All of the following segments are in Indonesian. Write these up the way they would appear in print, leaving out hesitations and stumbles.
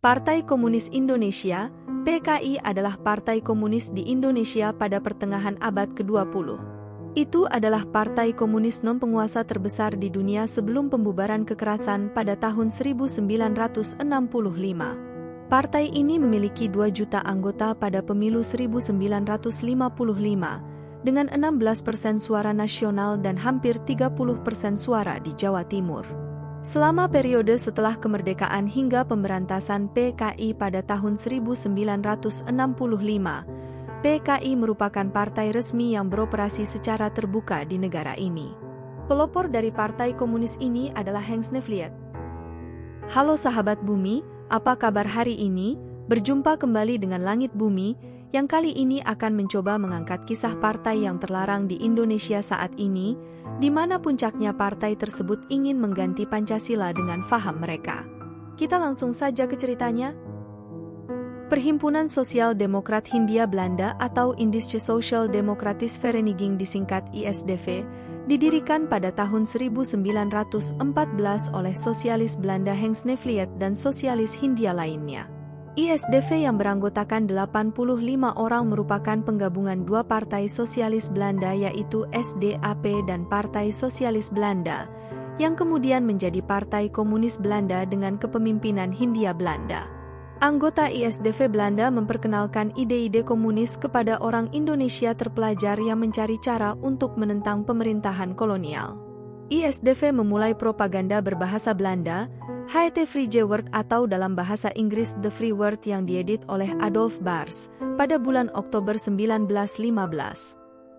Partai Komunis Indonesia, PKI adalah partai komunis di Indonesia pada pertengahan abad ke-20. Itu adalah partai komunis non-penguasa terbesar di dunia sebelum pembubaran kekerasan pada tahun 1965. Partai ini memiliki 2 juta anggota pada pemilu 1955, dengan 16% suara nasional dan hampir 30% suara di Jawa Timur. Selama periode setelah kemerdekaan hingga pemberantasan PKI pada tahun 1965, PKI merupakan partai resmi yang beroperasi secara terbuka di negara ini. Pelopor dari partai komunis ini adalah Henk Snevliet. Halo sahabat bumi, apa kabar hari ini? Berjumpa kembali dengan Langit Bumi, yang kali ini akan mencoba mengangkat kisah partai yang terlarang di Indonesia saat ini, di mana puncaknya partai tersebut ingin mengganti Pancasila dengan faham mereka. Kita langsung saja ke ceritanya. Perhimpunan Sosial Demokrat Hindia Belanda atau Indische Social Democratische Vereniging disingkat ISDV, didirikan pada tahun 1914 oleh sosialis Belanda Henk Snevliet dan sosialis Hindia lainnya. ISDV yang beranggotakan 85 orang merupakan penggabungan 2 partai sosialis Belanda yaitu SDAP dan Partai Sosialis Belanda, yang kemudian menjadi Partai Komunis Belanda dengan kepemimpinan Hindia Belanda. Anggota ISDV Belanda memperkenalkan ide-ide komunis kepada orang Indonesia terpelajar yang mencari cara untuk menentang pemerintahan kolonial. ISDV memulai propaganda berbahasa Belanda, Het Vrije Woord atau dalam bahasa Inggris The Free Word yang diedit oleh Adolf Bars pada bulan Oktober 1915.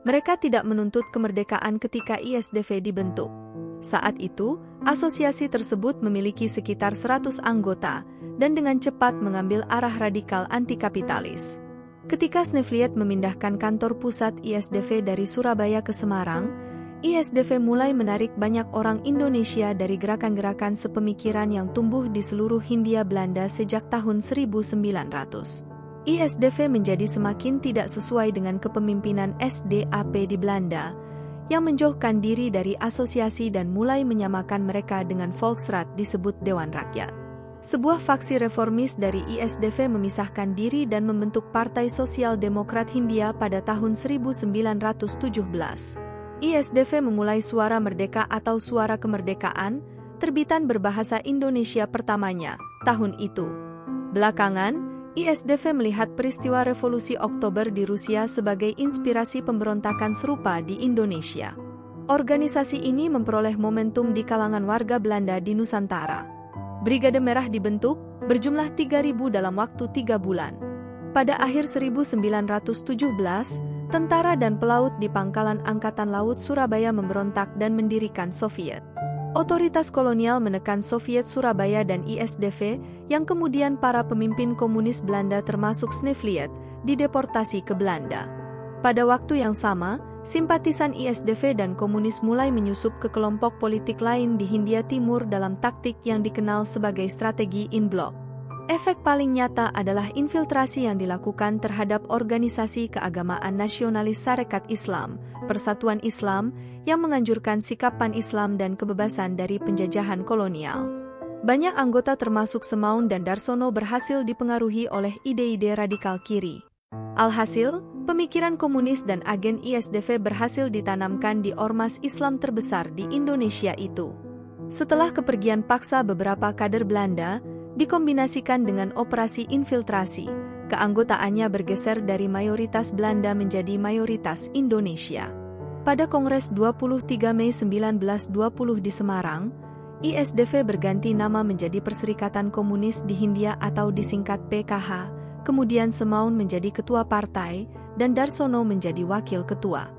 Mereka tidak menuntut kemerdekaan ketika ISDV dibentuk. Saat itu, asosiasi tersebut memiliki sekitar 100 anggota dan dengan cepat mengambil arah radikal anti-kapitalis. Ketika Snevliet memindahkan kantor pusat ISDV dari Surabaya ke Semarang, ISDV mulai menarik banyak orang Indonesia dari gerakan-gerakan sepemikiran yang tumbuh di seluruh Hindia Belanda sejak tahun 1900. ISDV menjadi semakin tidak sesuai dengan kepemimpinan SDAP di Belanda, yang menjauhkan diri dari asosiasi dan mulai menyamakan mereka dengan Volksraad disebut Dewan Rakyat. Sebuah faksi reformis dari ISDV memisahkan diri dan membentuk Partai Sosial Demokrat Hindia pada tahun 1917. ISDV memulai Suara Merdeka atau Suara Kemerdekaan, terbitan berbahasa Indonesia pertamanya, tahun itu. Belakangan, ISDV melihat peristiwa Revolusi Oktober di Rusia sebagai inspirasi pemberontakan serupa di Indonesia. Organisasi ini memperoleh momentum di kalangan warga Belanda di Nusantara. Brigade Merah dibentuk, berjumlah 3.000 dalam waktu 3 bulan. Pada akhir 1917, tentara dan pelaut di Pangkalan Angkatan Laut Surabaya memberontak dan mendirikan Soviet. Otoritas kolonial menekan Soviet Surabaya dan ISDV, yang kemudian para pemimpin komunis Belanda termasuk Snevliet, dideportasi ke Belanda. Pada waktu yang sama, simpatisan ISDV dan komunis mulai menyusup ke kelompok politik lain di Hindia Timur dalam taktik yang dikenal sebagai strategi in bloc. Efek paling nyata adalah infiltrasi yang dilakukan terhadap organisasi keagamaan nasionalis Sarekat Islam, Persatuan Islam, yang menganjurkan sikap pan-Islam dan kebebasan dari penjajahan kolonial. Banyak anggota termasuk Semaun dan Darsono berhasil dipengaruhi oleh ide-ide radikal kiri. Alhasil, pemikiran komunis dan agen ISDV berhasil ditanamkan di ormas Islam terbesar di Indonesia itu. Setelah kepergian paksa beberapa kader Belanda, dikombinasikan dengan operasi infiltrasi, keanggotaannya bergeser dari mayoritas Belanda menjadi mayoritas Indonesia. Pada Kongres 23 Mei 1920 di Semarang, ISDV berganti nama menjadi Perserikatan Komunis di Hindia atau disingkat PKH, kemudian Semaun menjadi ketua partai, dan Darsono menjadi wakil ketua.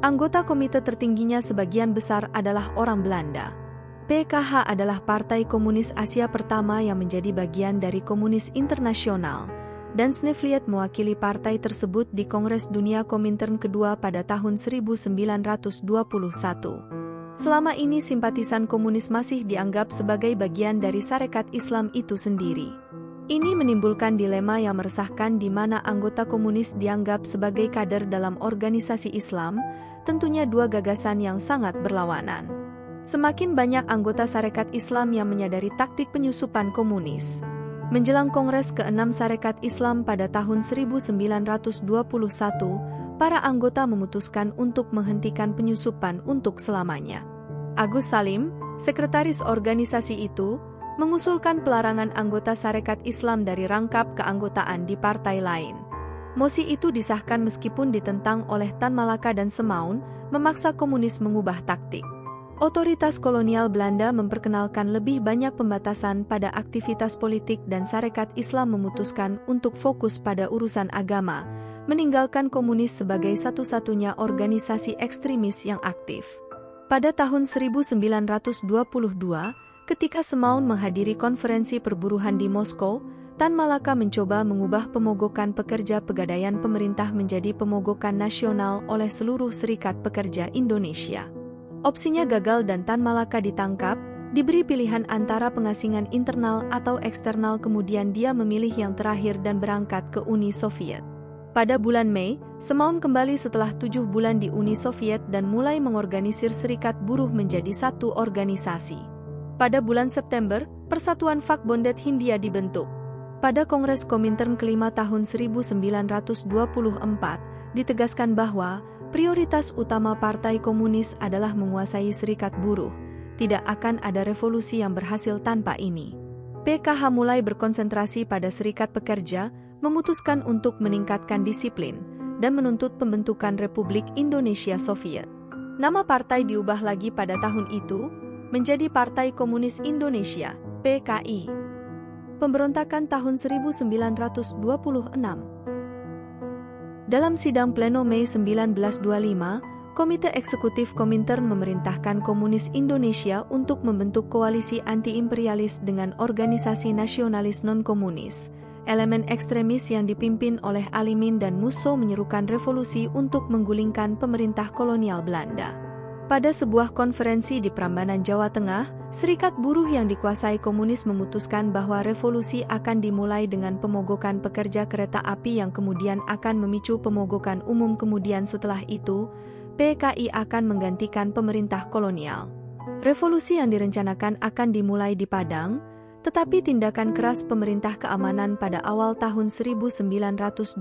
Anggota komite tertingginya sebagian besar adalah orang Belanda. PKH adalah Partai Komunis Asia pertama yang menjadi bagian dari Komunis Internasional, dan Snevliet mewakili partai tersebut di Kongres Dunia Komintern kedua pada tahun 1921. Selama ini simpatisan komunis masih dianggap sebagai bagian dari Sarekat Islam itu sendiri. Ini menimbulkan dilema yang meresahkan di mana anggota komunis dianggap sebagai kader dalam organisasi Islam, tentunya 2 gagasan yang sangat berlawanan. Semakin banyak anggota Sarekat Islam yang menyadari taktik penyusupan komunis. Menjelang Kongres ke-6 Sarekat Islam pada tahun 1921, para anggota memutuskan untuk menghentikan penyusupan untuk selamanya. Agus Salim, sekretaris organisasi itu, mengusulkan pelarangan anggota Sarekat Islam dari rangkap keanggotaan di partai lain. Mosi itu disahkan meskipun ditentang oleh Tan Malaka dan Semaun, memaksa komunis mengubah taktik. Otoritas kolonial Belanda memperkenalkan lebih banyak pembatasan pada aktivitas politik dan Sarekat Islam memutuskan untuk fokus pada urusan agama, meninggalkan komunis sebagai satu-satunya organisasi ekstremis yang aktif. Pada tahun 1922, ketika Semaun menghadiri konferensi perburuhan di Moskow, Tan Malaka mencoba mengubah pemogokan pekerja pegadaian pemerintah menjadi pemogokan nasional oleh seluruh Serikat Pekerja Indonesia. Opsinya gagal dan Tan Malaka ditangkap, diberi pilihan antara pengasingan internal atau eksternal, kemudian dia memilih yang terakhir dan berangkat ke Uni Soviet. Pada bulan Mei, Semaun kembali setelah 7 bulan di Uni Soviet dan mulai mengorganisir serikat buruh menjadi satu organisasi. Pada bulan September, Persatuan Vakbondet Hindia dibentuk. Pada Kongres Komintern kelima tahun 1924, ditegaskan bahwa prioritas utama Partai Komunis adalah menguasai serikat buruh. Tidak akan ada revolusi yang berhasil tanpa ini. PKH mulai berkonsentrasi pada serikat pekerja, memutuskan untuk meningkatkan disiplin, dan menuntut pembentukan Republik Indonesia Soviet. Nama partai diubah lagi pada tahun itu, menjadi Partai Komunis Indonesia, PKI. Pemberontakan tahun 1926. Dalam sidang pleno Mei 1925, Komite Eksekutif Komintern memerintahkan komunis Indonesia untuk membentuk koalisi anti-imperialis dengan organisasi nasionalis non-komunis. Elemen ekstremis yang dipimpin oleh Alimin dan Musso menyerukan revolusi untuk menggulingkan pemerintah kolonial Belanda. Pada sebuah konferensi di Prambanan, Jawa Tengah, Serikat Buruh yang dikuasai komunis memutuskan bahwa revolusi akan dimulai dengan pemogokan pekerja kereta api yang kemudian akan memicu pemogokan umum. Kemudian setelah itu, PKI akan menggantikan pemerintah kolonial. Revolusi yang direncanakan akan dimulai di Padang, tetapi tindakan keras pemerintah keamanan pada awal tahun 1926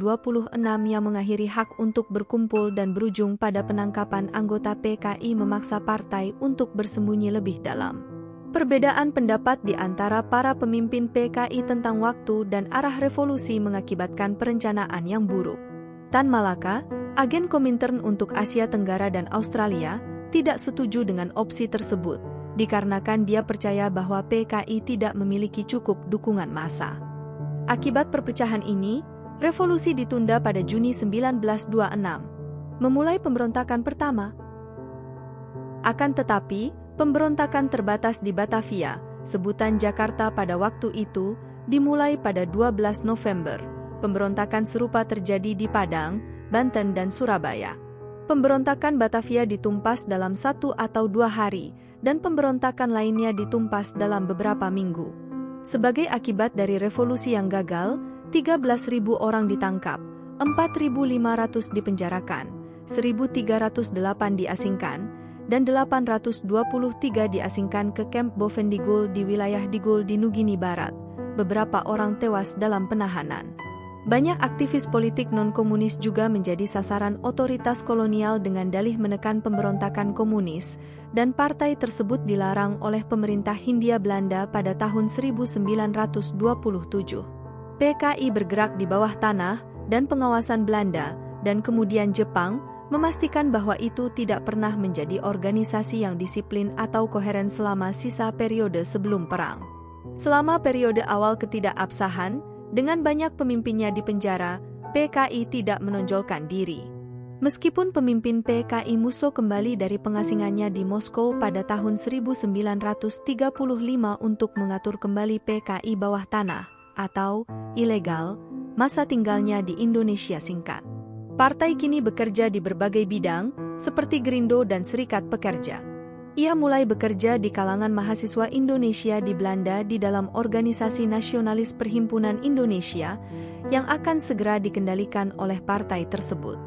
yang mengakhiri hak untuk berkumpul dan berujung pada penangkapan anggota PKI memaksa partai untuk bersembunyi lebih dalam. Perbedaan pendapat di antara para pemimpin PKI tentang waktu dan arah revolusi mengakibatkan perencanaan yang buruk. Tan Malaka, agen Komintern untuk Asia Tenggara dan Australia, tidak setuju dengan opsi tersebut, dikarenakan dia percaya bahwa PKI tidak memiliki cukup dukungan massa. Akibat perpecahan ini, revolusi ditunda pada Juni 1926, memulai pemberontakan pertama. Akan tetapi, pemberontakan terbatas di Batavia, sebutan Jakarta pada waktu itu, dimulai pada 12 November. Pemberontakan serupa terjadi di Padang, Banten dan Surabaya. Pemberontakan Batavia ditumpas dalam 1 atau 2 hari, dan pemberontakan lainnya ditumpas dalam beberapa minggu. Sebagai akibat dari revolusi yang gagal, 13.000 orang ditangkap, 4.500 dipenjarakan, 1.308 diasingkan, dan 823 diasingkan ke kamp Bovendigul di wilayah Digul di Nugini Barat. Beberapa orang tewas dalam penahanan. Banyak aktivis politik non-komunis juga menjadi sasaran otoritas kolonial dengan dalih menekan pemberontakan komunis, dan partai tersebut dilarang oleh pemerintah Hindia Belanda pada tahun 1927. PKI bergerak di bawah tanah dan pengawasan Belanda, dan kemudian Jepang, memastikan bahwa itu tidak pernah menjadi organisasi yang disiplin atau koheren selama sisa periode sebelum perang. Selama periode awal ketidakabsahan, dengan banyak pemimpinnya di penjara, PKI tidak menonjolkan diri. Meskipun pemimpin PKI Musso kembali dari pengasingannya di Moskow pada tahun 1935 untuk mengatur kembali PKI bawah tanah, atau ilegal, masa tinggalnya di Indonesia singkat. Partai kini bekerja di berbagai bidang, seperti Gerindo dan Serikat Pekerja. Ia mulai bekerja di kalangan mahasiswa Indonesia di Belanda di dalam organisasi nasionalis Perhimpunan Indonesia, yang akan segera dikendalikan oleh partai tersebut.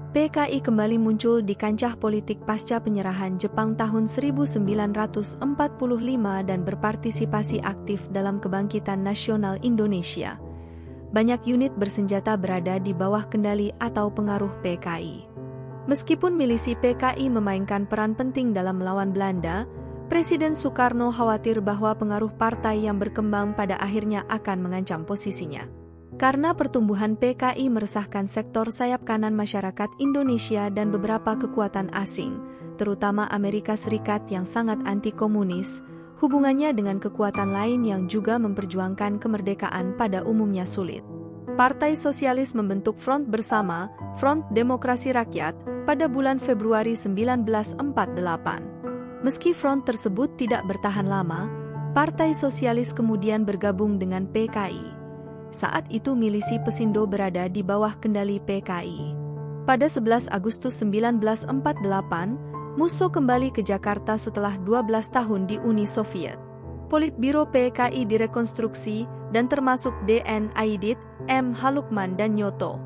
PKI kembali muncul di kancah politik pasca penyerahan Jepang tahun 1945 dan berpartisipasi aktif dalam kebangkitan nasional Indonesia. Banyak unit bersenjata berada di bawah kendali atau pengaruh PKI. Meskipun milisi PKI memainkan peran penting dalam melawan Belanda, Presiden Soekarno khawatir bahwa pengaruh partai yang berkembang pada akhirnya akan mengancam posisinya. Karena pertumbuhan PKI meresahkan sektor sayap kanan masyarakat Indonesia dan beberapa kekuatan asing, terutama Amerika Serikat yang sangat anti-komunis, hubungannya dengan kekuatan lain yang juga memperjuangkan kemerdekaan pada umumnya sulit. Partai Sosialis membentuk Front Bersama, Front Demokrasi Rakyat, pada bulan Februari 1948. Meski front tersebut tidak bertahan lama, Partai Sosialis kemudian bergabung dengan PKI. Saat itu milisi Pesindo berada di bawah kendali PKI. Pada 11 Agustus 1948, Musso kembali ke Jakarta setelah 12 tahun di Uni Soviet. Politbiro PKI direkonstruksi dan termasuk D.N. Aidit, M. Halukman dan Nyoto.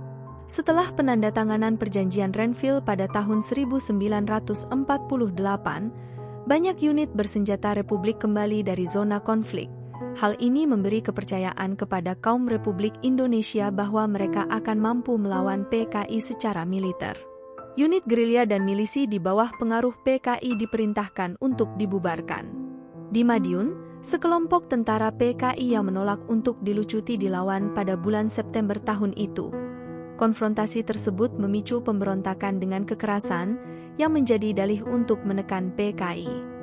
Setelah penandatanganan perjanjian Renville pada tahun 1948, banyak unit bersenjata Republik kembali dari zona konflik. Hal ini memberi kepercayaan kepada kaum Republik Indonesia bahwa mereka akan mampu melawan PKI secara militer. Unit gerilya dan milisi di bawah pengaruh PKI diperintahkan untuk dibubarkan. Di Madiun, sekelompok tentara PKI yang menolak untuk dilucuti dilawan pada bulan September tahun itu. Konfrontasi tersebut memicu pemberontakan dengan kekerasan yang menjadi dalih untuk menekan PKI.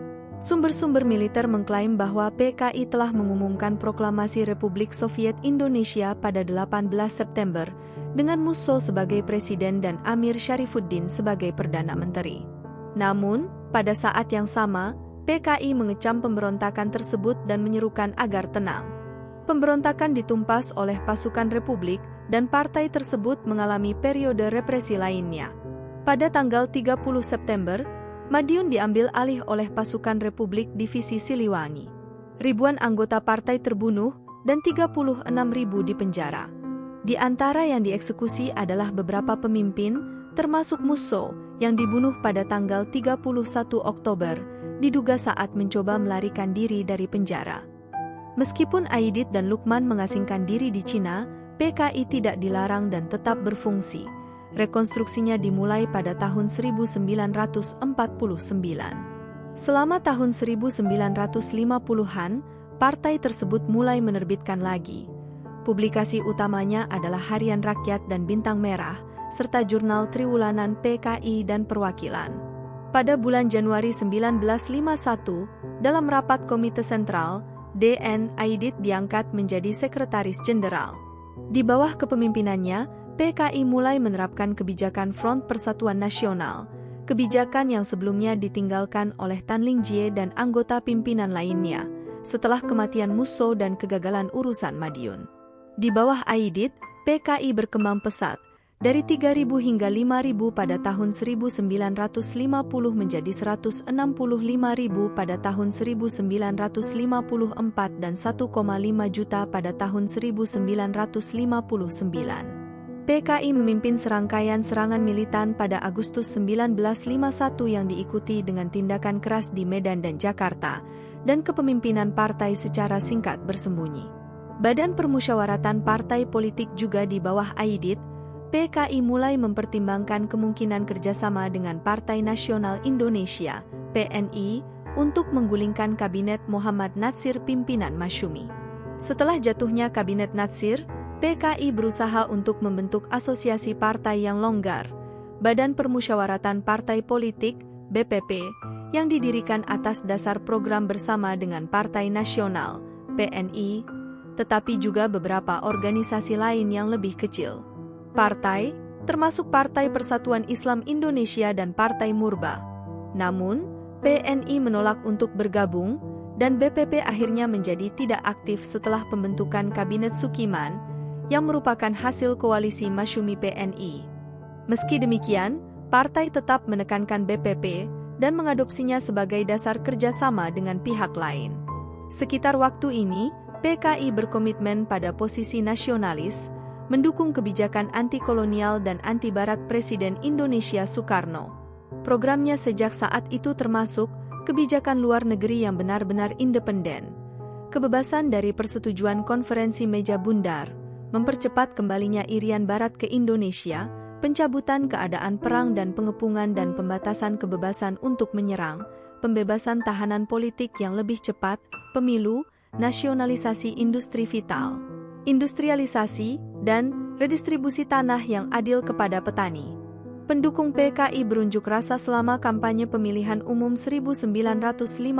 Sumber-sumber militer mengklaim bahwa PKI telah mengumumkan proklamasi Republik Soviet Indonesia pada 18 September dengan Musso sebagai presiden dan Amir Syarifuddin sebagai perdana menteri. Namun, pada saat yang sama, PKI mengecam pemberontakan tersebut dan menyerukan agar tenang. Pemberontakan ditumpas oleh pasukan Republik dan partai tersebut mengalami periode represi lainnya. Pada tanggal 30 September, Madiun diambil alih oleh pasukan Republik Divisi Siliwangi. Ribuan anggota partai terbunuh dan 36.000 dipenjara. Di antara yang dieksekusi adalah beberapa pemimpin, termasuk Musso, yang dibunuh pada tanggal 31 Oktober, diduga saat mencoba melarikan diri dari penjara. Meskipun Aidit dan Lukman mengasingkan diri di Cina, PKI tidak dilarang dan tetap berfungsi. Rekonstruksinya dimulai pada tahun 1949. Selama tahun 1950-an, partai tersebut mulai menerbitkan lagi. Publikasi utamanya adalah Harian Rakyat dan Bintang Merah, serta jurnal triwulanan PKI dan Perwakilan. Pada bulan Januari 1951, dalam rapat Komite Sentral, D.N. Aidit diangkat menjadi Sekretaris Jenderal. Di bawah kepemimpinannya, PKI mulai menerapkan kebijakan Front Persatuan Nasional, kebijakan yang sebelumnya ditinggalkan oleh Tan Ling Jie dan anggota pimpinan lainnya, setelah kematian Musso dan kegagalan urusan Madiun. Di bawah Aidit, PKI berkembang pesat, dari 3.000 hingga 5.000 pada tahun 1950 menjadi 165.000 pada tahun 1954 dan 1,5 juta pada tahun 1959. PKI memimpin serangkaian serangan militan pada Agustus 1951 yang diikuti dengan tindakan keras di Medan dan Jakarta, dan kepemimpinan partai secara singkat bersembunyi. Badan Permusyawaratan Partai Politik juga di bawah Aidit, PKI mulai mempertimbangkan kemungkinan kerjasama dengan Partai Nasional Indonesia, PNI, untuk menggulingkan Kabinet Muhammad Natsir pimpinan Masyumi. Setelah jatuhnya Kabinet Natsir, PKI berusaha untuk membentuk asosiasi partai yang longgar, Badan Permusyawaratan Partai Politik, BPP, yang didirikan atas dasar program bersama dengan Partai Nasional, PNI, tetapi juga beberapa organisasi lain yang lebih kecil. Partai, termasuk Partai Persatuan Islam Indonesia dan Partai Murba. Namun, PNI menolak untuk bergabung, dan BPP akhirnya menjadi tidak aktif setelah pembentukan Kabinet Sukiman, yang merupakan hasil koalisi Masyumi PNI. Meski demikian, partai tetap menekankan BPP dan mengadopsinya sebagai dasar kerjasama dengan pihak lain. Sekitar waktu ini, PKI berkomitmen pada posisi nasionalis, mendukung kebijakan anti-kolonial dan anti-barat Presiden Indonesia Soekarno. Programnya sejak saat itu termasuk kebijakan luar negeri yang benar-benar independen, kebebasan dari persetujuan konferensi meja bundar, mempercepat kembalinya Irian Barat ke Indonesia, pencabutan keadaan perang dan pengepungan dan pembatasan kebebasan untuk menyerang, pembebasan tahanan politik yang lebih cepat, pemilu, nasionalisasi industri vital, industrialisasi, dan redistribusi tanah yang adil kepada petani. Pendukung PKI berunjuk rasa selama kampanye pemilihan umum 1955.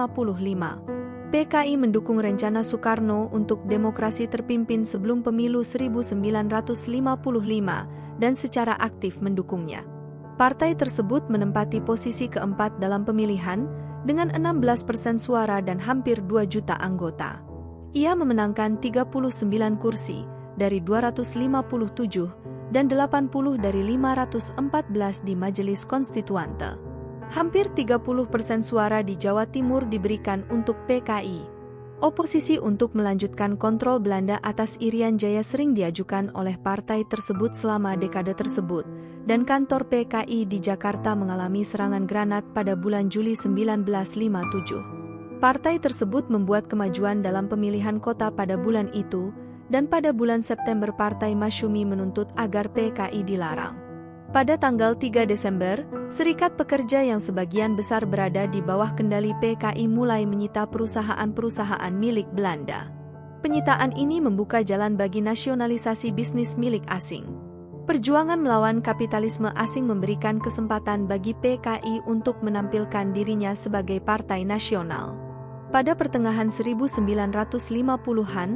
PKI mendukung rencana Soekarno untuk demokrasi terpimpin sebelum pemilu 1955 dan secara aktif mendukungnya. Partai tersebut menempati posisi keempat dalam pemilihan dengan 16% suara dan hampir 2 juta anggota. Ia memenangkan 39 kursi dari 257 dan 80 dari 514 di Majelis Konstituante. Hampir 30% suara di Jawa Timur diberikan untuk PKI. Oposisi untuk melanjutkan kontrol Belanda atas Irian Jaya sering diajukan oleh partai tersebut selama dekade tersebut, dan kantor PKI di Jakarta mengalami serangan granat pada bulan Juli 1957. Partai tersebut membuat kemajuan dalam pemilihan kota pada bulan itu, dan pada bulan September Partai Masyumi menuntut agar PKI dilarang. Pada tanggal 3 Desember, Serikat Pekerja yang sebagian besar berada di bawah kendali PKI mulai menyita perusahaan-perusahaan milik Belanda. Penyitaan ini membuka jalan bagi nasionalisasi bisnis milik asing. Perjuangan melawan kapitalisme asing memberikan kesempatan bagi PKI untuk menampilkan dirinya sebagai partai nasional. Pada pertengahan 1950-an,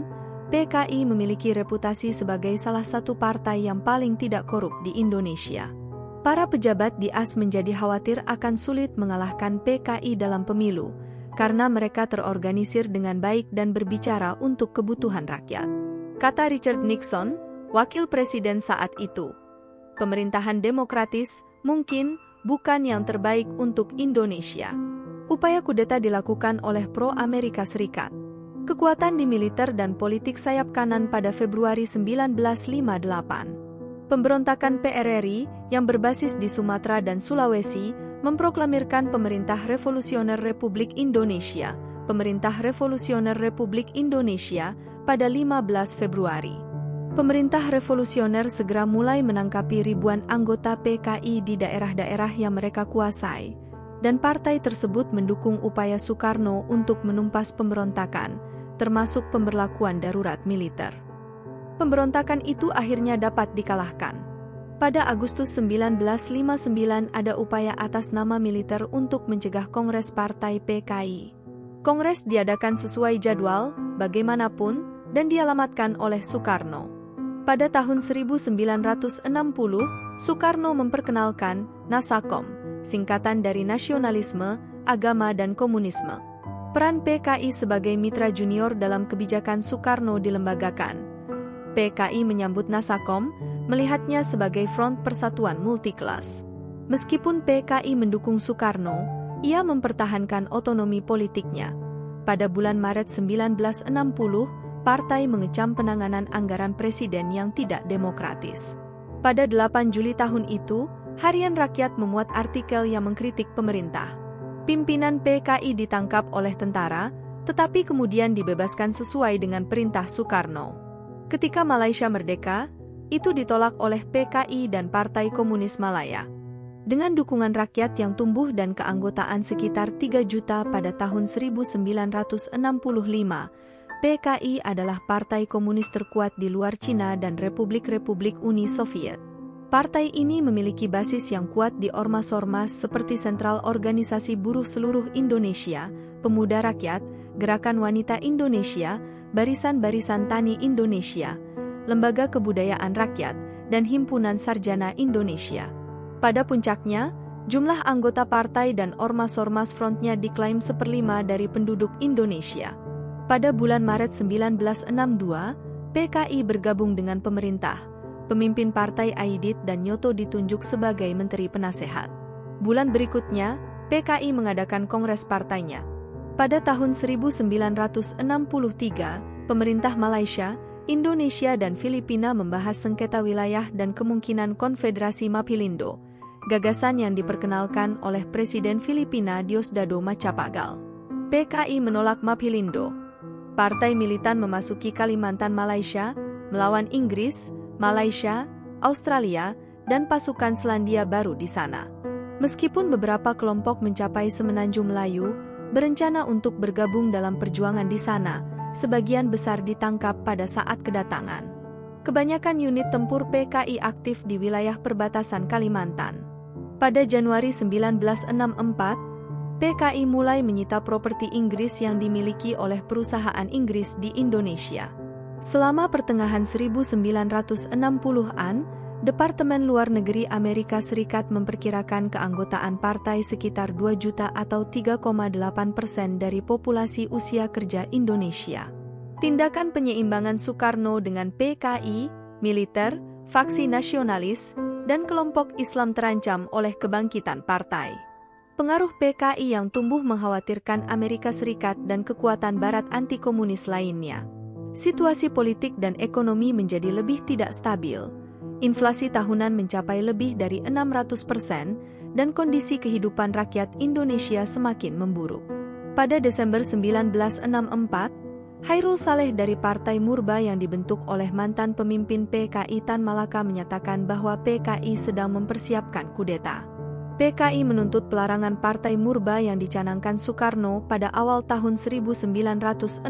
PKI memiliki reputasi sebagai salah satu partai yang paling tidak korup di Indonesia. Para pejabat di AS menjadi khawatir akan sulit mengalahkan PKI dalam pemilu, karena mereka terorganisir dengan baik dan berbicara untuk kebutuhan rakyat. Kata Richard Nixon, wakil presiden saat itu, pemerintahan demokratis mungkin bukan yang terbaik untuk Indonesia. Upaya kudeta dilakukan oleh pro-Amerika Serikat. Kekuatan di militer dan politik sayap kanan pada Februari 1958. Pemberontakan PRRI yang berbasis di Sumatera dan Sulawesi memproklamirkan Pemerintah Revolusioner Republik Indonesia, Pemerintah Revolusioner Republik Indonesia, pada 15 Februari. Pemerintah revolusioner segera mulai menangkapi ribuan anggota PKI di daerah-daerah yang mereka kuasai, dan partai tersebut mendukung upaya Soekarno untuk menumpas pemberontakan, termasuk pemberlakuan darurat militer. Pemberontakan itu akhirnya dapat dikalahkan. Pada Agustus 1959 ada upaya atas nama militer untuk mencegah Kongres Partai PKI. Kongres diadakan sesuai jadwal, bagaimanapun, dan dialamatkan oleh Soekarno. Pada tahun 1960, Soekarno memperkenalkan Nasakom, singkatan dari nasionalisme, agama dan komunisme. Peran PKI sebagai mitra junior dalam kebijakan Soekarno dilembagakan. PKI menyambut Nasakom, melihatnya sebagai front persatuan multiklas. Meskipun PKI mendukung Soekarno, ia mempertahankan otonomi politiknya. Pada bulan Maret 1960, partai mengecam penanganan anggaran presiden yang tidak demokratis. Pada 8 Juli tahun itu, Harian Rakyat memuat artikel yang mengkritik pemerintah. Pimpinan PKI ditangkap oleh tentara, tetapi kemudian dibebaskan sesuai dengan perintah Soekarno. Ketika Malaysia merdeka, itu ditolak oleh PKI dan Partai Komunis Malaya. Dengan dukungan rakyat yang tumbuh dan keanggotaan sekitar 3 juta pada tahun 1965, PKI adalah partai komunis terkuat di luar Cina dan Republik-Republik Uni Soviet. Partai ini memiliki basis yang kuat di ormas-ormas seperti Sentral Organisasi Buruh Seluruh Indonesia, Pemuda Rakyat, Gerakan Wanita Indonesia, Barisan-Barisan Tani Indonesia, Lembaga Kebudayaan Rakyat, dan Himpunan Sarjana Indonesia. Pada puncaknya, jumlah anggota partai dan ormas-ormas frontnya diklaim 1/5 dari penduduk Indonesia. Pada bulan Maret 1962, PKI bergabung dengan pemerintah. Pemimpin partai Aidit dan Nyoto ditunjuk sebagai menteri penasehat. Bulan berikutnya, PKI mengadakan kongres partainya. Pada tahun 1963, pemerintah Malaysia, Indonesia dan Filipina membahas sengketa wilayah dan kemungkinan konfederasi Maphilindo, gagasan yang diperkenalkan oleh Presiden Filipina Diosdado Macapagal. PKI menolak Maphilindo. Partai militan memasuki Kalimantan Malaysia, melawan Inggris, Malaysia, Australia, dan pasukan Selandia Baru di sana. Meskipun beberapa kelompok mencapai Semenanjung Melayu, berencana untuk bergabung dalam perjuangan di sana, sebagian besar ditangkap pada saat kedatangan. Kebanyakan unit tempur PKI aktif di wilayah perbatasan Kalimantan. Pada Januari 1964, PKI mulai menyita properti Inggris yang dimiliki oleh perusahaan Inggris di Indonesia. Selama pertengahan 1960-an, Departemen Luar Negeri Amerika Serikat memperkirakan keanggotaan partai sekitar 2 juta atau 3,8% dari populasi usia kerja Indonesia. Tindakan penyeimbangan Soekarno dengan PKI, militer, faksi nasionalis, dan kelompok Islam terancam oleh kebangkitan partai. Pengaruh PKI yang tumbuh mengkhawatirkan Amerika Serikat dan kekuatan Barat anti-komunis lainnya. Situasi politik dan ekonomi menjadi lebih tidak stabil. Inflasi tahunan mencapai lebih dari 600% dan kondisi kehidupan rakyat Indonesia semakin memburuk. Pada Desember 1964, Hairul Saleh dari Partai Murba yang dibentuk oleh mantan pemimpin PKI Tan Malaka menyatakan bahwa PKI sedang mempersiapkan kudeta. PKI menuntut pelarangan Partai Murba yang dicanangkan Soekarno pada awal tahun 1965.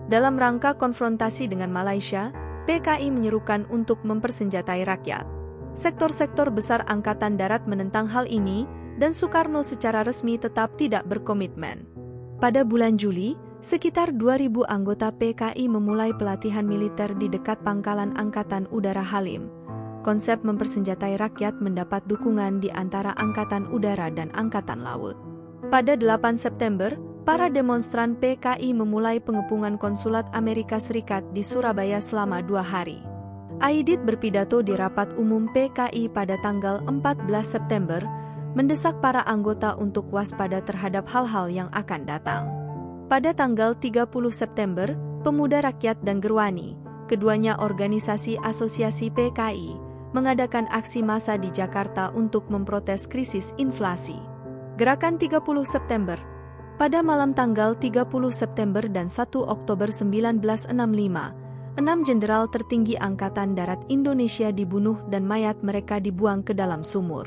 Dalam rangka konfrontasi dengan Malaysia, PKI menyerukan untuk mempersenjatai rakyat. Sektor-sektor besar Angkatan Darat menentang hal ini, dan Soekarno secara resmi tetap tidak berkomitmen. Pada bulan Juli, sekitar 2.000 anggota PKI memulai pelatihan militer di dekat Pangkalan Angkatan Udara Halim. Konsep mempersenjatai rakyat mendapat dukungan di antara Angkatan Udara dan Angkatan Laut. Pada 8 September, para demonstran PKI memulai pengepungan konsulat Amerika Serikat di Surabaya selama 2 hari. Aidit berpidato di rapat umum PKI pada tanggal 14 September, mendesak para anggota untuk waspada terhadap hal-hal yang akan datang. Pada tanggal 30 September, Pemuda Rakyat dan Gerwani, keduanya organisasi asosiasi PKI, mengadakan aksi massa di Jakarta untuk memprotes krisis inflasi. Gerakan 30 September. Pada malam tanggal 30 September dan 1 Oktober 1965, 6 jenderal tertinggi Angkatan Darat Indonesia dibunuh dan mayat mereka dibuang ke dalam sumur.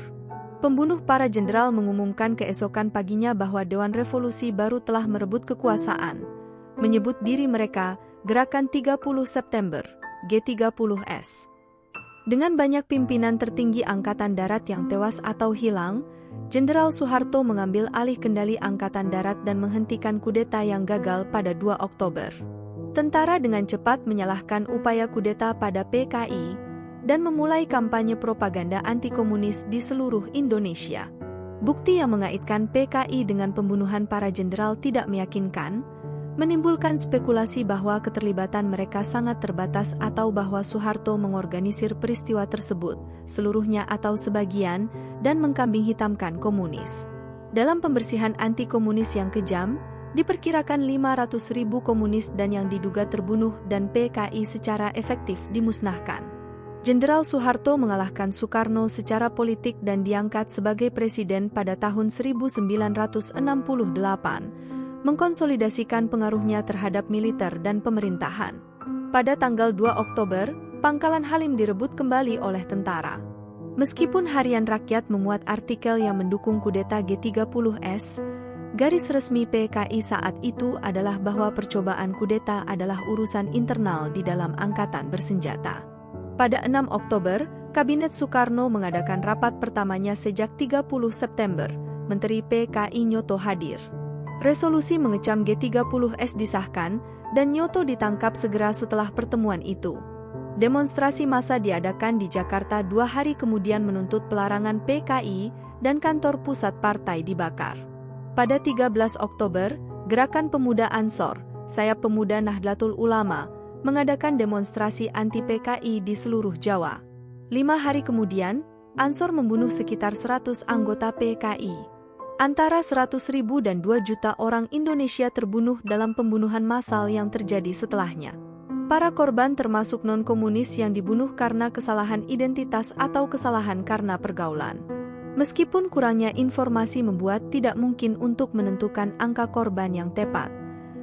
Pembunuh para jenderal mengumumkan keesokan paginya bahwa Dewan Revolusi baru telah merebut kekuasaan, menyebut diri mereka Gerakan 30 September, G30S. Dengan banyak pimpinan tertinggi Angkatan Darat yang tewas atau hilang, Jenderal Soeharto mengambil alih kendali Angkatan Darat dan menghentikan kudeta yang gagal pada 2 Oktober. Tentara dengan cepat menyalahkan upaya kudeta pada PKI dan memulai kampanye propaganda anti-komunis di seluruh Indonesia. Bukti yang mengaitkan PKI dengan pembunuhan para jenderal tidak meyakinkan, menimbulkan spekulasi bahwa keterlibatan mereka sangat terbatas atau bahwa Soeharto mengorganisir peristiwa tersebut, seluruhnya atau sebagian, dan mengkambing hitamkan komunis. Dalam pembersihan anti-komunis yang kejam, diperkirakan 500.000 komunis dan yang diduga terbunuh dan PKI secara efektif dimusnahkan. Jenderal Soeharto mengalahkan Soekarno secara politik dan diangkat sebagai presiden pada tahun 1968, mengkonsolidasikan pengaruhnya terhadap militer dan pemerintahan. Pada tanggal 2 Oktober, Pangkalan Halim direbut kembali oleh tentara. Meskipun Harian Rakyat memuat artikel yang mendukung kudeta G30S, garis resmi PKI saat itu adalah bahwa percobaan kudeta adalah urusan internal di dalam angkatan bersenjata. Pada 6 Oktober, Kabinet Soekarno mengadakan rapat pertamanya sejak 30 September, Menteri PKI Nyoto hadir. Resolusi mengecam G30S disahkan, dan Nyoto ditangkap segera setelah pertemuan itu. Demonstrasi massa diadakan di Jakarta 2 hari kemudian menuntut pelarangan PKI dan kantor pusat partai dibakar. Pada 13 Oktober, Gerakan Pemuda Ansor, Sayap Pemuda Nahdlatul Ulama, mengadakan demonstrasi anti-PKI di seluruh Jawa. 5 hari kemudian, Ansor membunuh sekitar 100 anggota PKI. Antara 100.000 dan 2 juta orang Indonesia terbunuh dalam pembunuhan massal yang terjadi setelahnya. Para korban termasuk non-komunis yang dibunuh karena kesalahan identitas atau kesalahan karena pergaulan. Meskipun kurangnya informasi membuat tidak mungkin untuk menentukan angka korban yang tepat,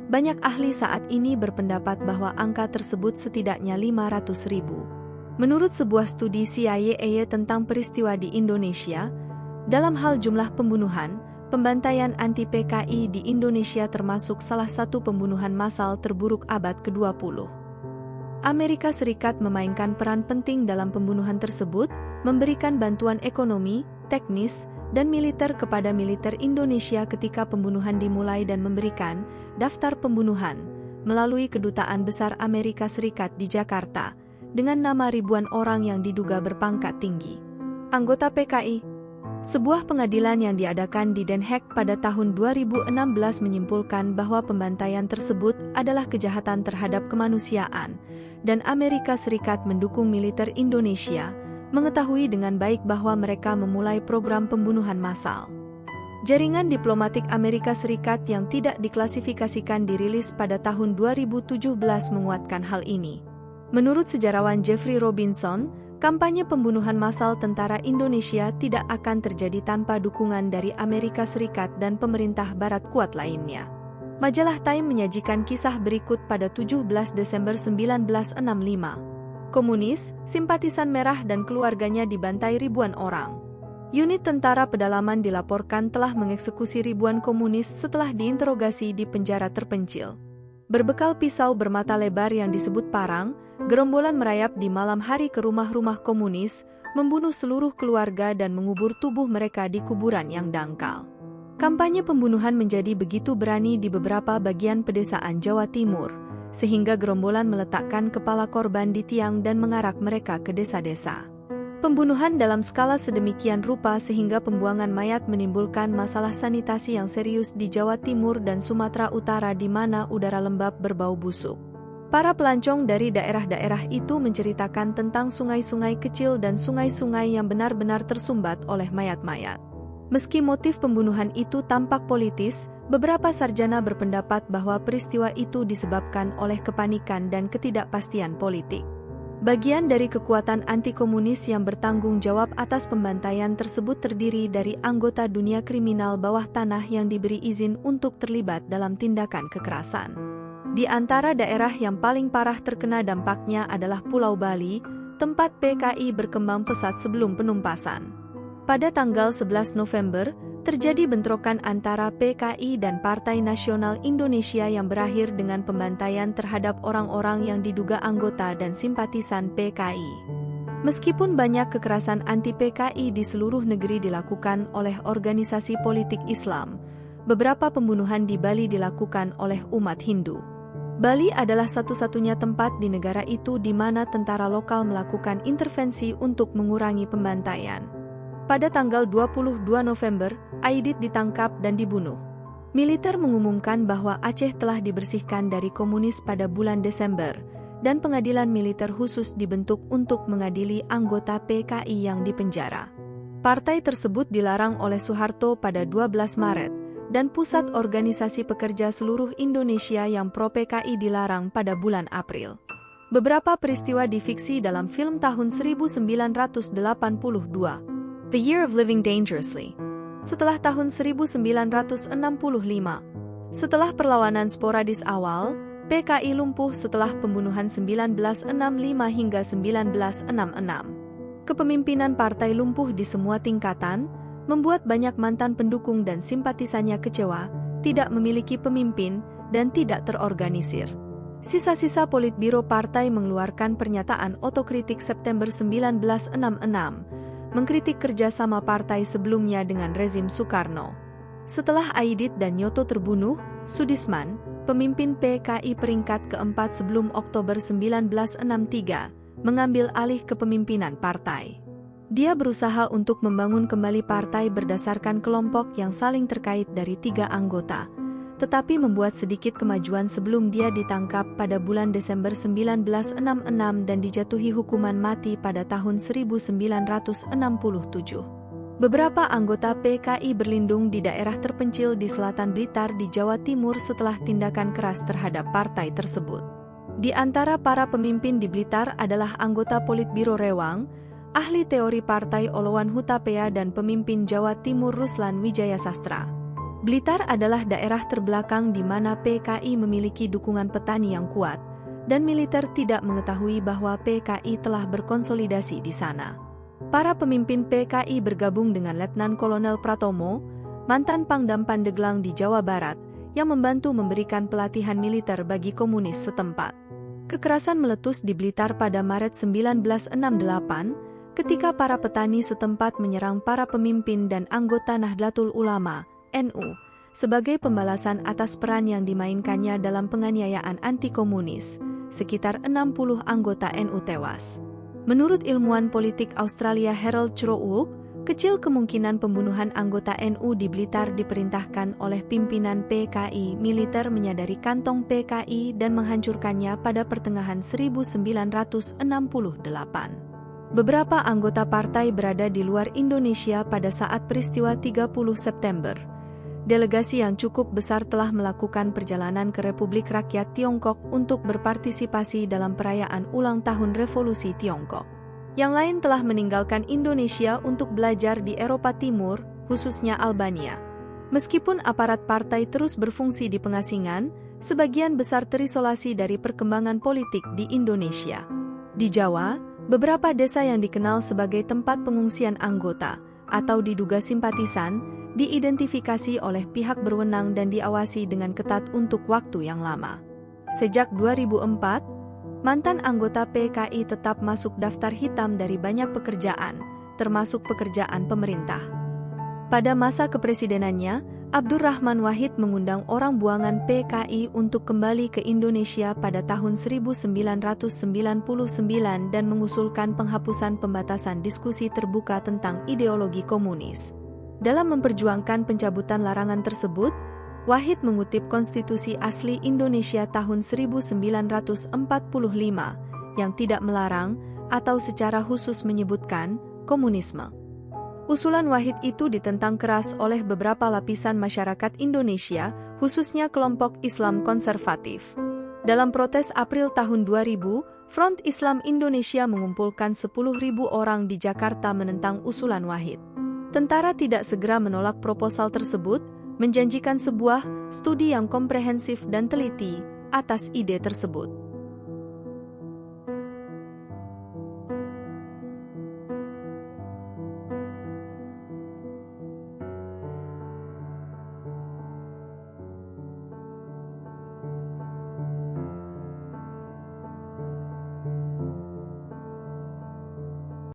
banyak ahli saat ini berpendapat bahwa angka tersebut setidaknya 500.000. Menurut sebuah studi CIA tentang peristiwa di Indonesia, dalam hal jumlah pembunuhan, pembantaian anti-PKI di Indonesia termasuk salah satu pembunuhan massal terburuk abad ke-20. Amerika Serikat memainkan peran penting dalam pembunuhan tersebut, memberikan bantuan ekonomi, teknis, dan militer kepada militer Indonesia ketika pembunuhan dimulai dan memberikan daftar pembunuhan melalui Kedutaan Besar Amerika Serikat di Jakarta dengan nama ribuan orang yang diduga berpangkat tinggi. Anggota PKI. Sebuah pengadilan yang diadakan di Den Haag pada tahun 2016 menyimpulkan bahwa pembantaian tersebut adalah kejahatan terhadap kemanusiaan, dan Amerika Serikat mendukung militer Indonesia, mengetahui dengan baik bahwa mereka memulai program pembunuhan massal. Jaringan diplomatik Amerika Serikat yang tidak diklasifikasikan dirilis pada tahun 2017 menguatkan hal ini. Menurut sejarawan Jeffrey Robinson, kampanye pembunuhan massal tentara Indonesia tidak akan terjadi tanpa dukungan dari Amerika Serikat dan pemerintah barat kuat lainnya. Majalah Time menyajikan kisah berikut pada 17 Desember 1965. Komunis, simpatisan merah dan keluarganya dibantai ribuan orang. Unit tentara pedalaman dilaporkan telah mengeksekusi ribuan komunis setelah diinterogasi di penjara terpencil. Berbekal pisau bermata lebar yang disebut parang, gerombolan merayap di malam hari ke rumah-rumah komunis, membunuh seluruh keluarga dan mengubur tubuh mereka di kuburan yang dangkal. Kampanye pembunuhan menjadi begitu berani di beberapa bagian pedesaan Jawa Timur, sehingga gerombolan meletakkan kepala korban di tiang dan mengarak mereka ke desa-desa. Pembunuhan dalam skala sedemikian rupa sehingga pembuangan mayat menimbulkan masalah sanitasi yang serius di Jawa Timur dan Sumatera Utara di mana udara lembab berbau busuk. Para pelancong dari daerah-daerah itu menceritakan tentang sungai-sungai kecil dan sungai-sungai yang benar-benar tersumbat oleh mayat-mayat. Meski motif pembunuhan itu tampak politis, beberapa sarjana berpendapat bahwa peristiwa itu disebabkan oleh kepanikan dan ketidakpastian politik. Bagian dari kekuatan anti-komunis yang bertanggung jawab atas pembantaian tersebut terdiri dari anggota dunia kriminal bawah tanah yang diberi izin untuk terlibat dalam tindakan kekerasan. Di antara daerah yang paling parah terkena dampaknya adalah Pulau Bali, tempat PKI berkembang pesat sebelum penumpasan. Pada tanggal 11 November, terjadi bentrokan antara PKI dan Partai Nasional Indonesia yang berakhir dengan pembantaian terhadap orang-orang yang diduga anggota dan simpatisan PKI. Meskipun banyak kekerasan anti-PKI di seluruh negeri dilakukan oleh organisasi politik Islam, beberapa pembunuhan di Bali dilakukan oleh umat Hindu. Bali adalah satu-satunya tempat di negara itu di mana tentara lokal melakukan intervensi untuk mengurangi pembantaian. Pada tanggal 22 November, Aidit ditangkap dan dibunuh. Militer mengumumkan bahwa Aceh telah dibersihkan dari komunis pada bulan Desember, dan pengadilan militer khusus dibentuk untuk mengadili anggota PKI yang dipenjara. Partai tersebut dilarang oleh Soeharto pada 12 Maret, dan Pusat Organisasi Pekerja Seluruh Indonesia yang pro-PKI dilarang pada bulan April. Beberapa peristiwa difiksi dalam film tahun 1982. The Year of Living Dangerously. Setelah tahun 1965, setelah perlawanan sporadis awal, PKI lumpuh setelah pembunuhan 1965 hingga 1966. Kepemimpinan partai lumpuh di semua tingkatan, membuat banyak mantan pendukung dan simpatisannya kecewa, tidak memiliki pemimpin, dan tidak terorganisir. Sisa-sisa Politbiro partai mengeluarkan pernyataan otokritik September 1966, mengkritik kerjasama partai sebelumnya dengan rezim Soekarno. Setelah Aidit dan Nyoto terbunuh, Sudisman, pemimpin PKI peringkat keempat sebelum Oktober 1963, mengambil alih kepemimpinan partai. Dia berusaha untuk membangun kembali partai berdasarkan kelompok yang saling terkait dari 3 anggota, tetapi membuat sedikit kemajuan sebelum dia ditangkap pada bulan Desember 1966 dan dijatuhi hukuman mati pada tahun 1967. Beberapa anggota PKI berlindung di daerah terpencil di selatan Blitar di Jawa Timur setelah tindakan keras terhadap partai tersebut. Di antara para pemimpin di Blitar adalah anggota Politbiro Rewang, ahli teori partai Oloan Hutapea dan pemimpin Jawa Timur Ruslan Wijaya Sastra. Blitar adalah daerah terbelakang di mana PKI memiliki dukungan petani yang kuat, dan militer tidak mengetahui bahwa PKI telah berkonsolidasi di sana. Para pemimpin PKI bergabung dengan Letnan Kolonel Pratomo, mantan Pangdam Pandeglang di Jawa Barat, yang membantu memberikan pelatihan militer bagi komunis setempat. Kekerasan meletus di Blitar pada Maret 1968, ketika para petani setempat menyerang para pemimpin dan anggota Nahdlatul Ulama, NU, sebagai pembalasan atas peran yang dimainkannya dalam penganiayaan anti-komunis. Sekitar 60 anggota NU tewas. Menurut ilmuwan politik Australia Harold Chrouk, kecil kemungkinan pembunuhan anggota NU di Blitar diperintahkan oleh pimpinan PKI. Militer menyadari kantong PKI dan menghancurkannya pada pertengahan 1968. Beberapa anggota partai berada di luar Indonesia pada saat peristiwa 30 September. Delegasi yang cukup besar telah melakukan perjalanan ke Republik Rakyat Tiongkok untuk berpartisipasi dalam perayaan ulang tahun Revolusi Tiongkok. Yang lain telah meninggalkan Indonesia untuk belajar di Eropa Timur, khususnya Albania. Meskipun aparat partai terus berfungsi di pengasingan, sebagian besar terisolasi dari perkembangan politik di Indonesia. Di Jawa, beberapa desa yang dikenal sebagai tempat pengungsian anggota, atau diduga simpatisan, diidentifikasi oleh pihak berwenang dan diawasi dengan ketat untuk waktu yang lama. Sejak 2004, mantan anggota PKI tetap masuk daftar hitam dari banyak pekerjaan, termasuk pekerjaan pemerintah. Pada masa kepresidenannya, Abdurrahman Wahid mengundang orang buangan PKI untuk kembali ke Indonesia pada tahun 1999 dan mengusulkan penghapusan pembatasan diskusi terbuka tentang ideologi komunis. Dalam memperjuangkan pencabutan larangan tersebut, Wahid mengutip Konstitusi Asli Indonesia tahun 1945 yang tidak melarang atau secara khusus menyebutkan komunisme. Usulan Wahid itu ditentang keras oleh beberapa lapisan masyarakat Indonesia, khususnya kelompok Islam konservatif. Dalam protes April tahun 2000, Front Islam Indonesia mengumpulkan 10.000 orang di Jakarta menentang usulan Wahid. Tentara tidak segera menolak proposal tersebut, menjanjikan sebuah studi yang komprehensif dan teliti atas ide tersebut.